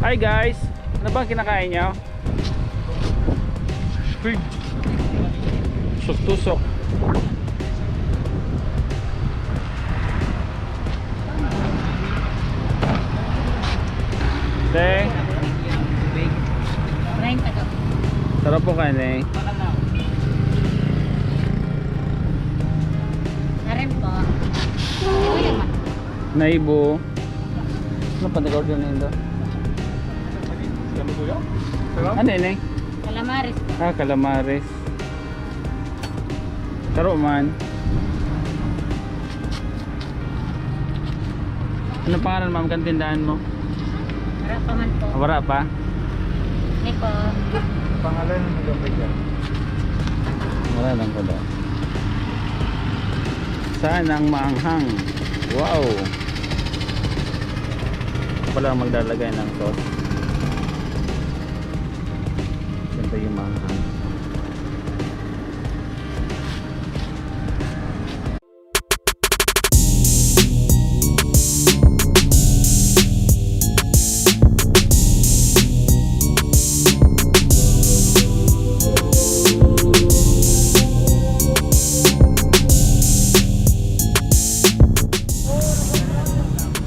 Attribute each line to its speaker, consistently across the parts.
Speaker 1: Hi guys, ano ba kinakain nyo? Tusok Tusok. Teng, sarap po ka na eh.
Speaker 2: Narin po.
Speaker 1: Naibo. Ano pa nag-order na yun doon? Ano yun eh?
Speaker 2: Calamares po.
Speaker 1: Ah, calamares. Karo man. Ano pangalan ma'am kan tindahan mo?
Speaker 2: Wala pa man po.
Speaker 1: Wala pa?
Speaker 2: Hindi po.
Speaker 3: Pangalan ng gabay dyan.
Speaker 1: Wala lang pala. Saan ang maanghang? Wow! Pala maglalagay ng sauce. Ganda yung maanghang.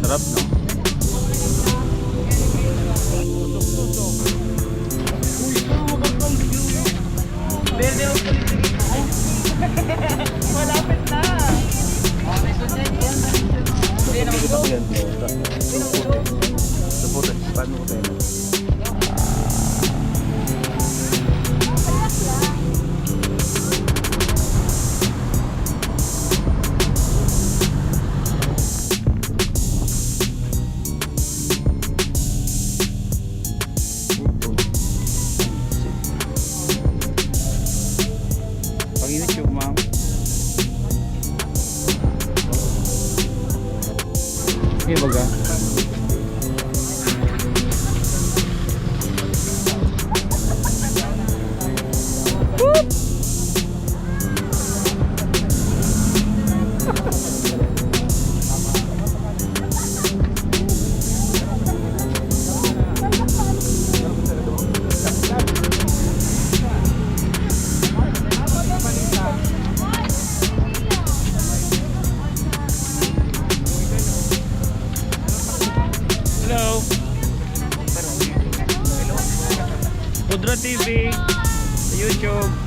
Speaker 1: Sarap no?
Speaker 2: Malapit na.
Speaker 1: Pag-init yung ma'am. Okay baga. Hello. Pudra TV sa YouTube.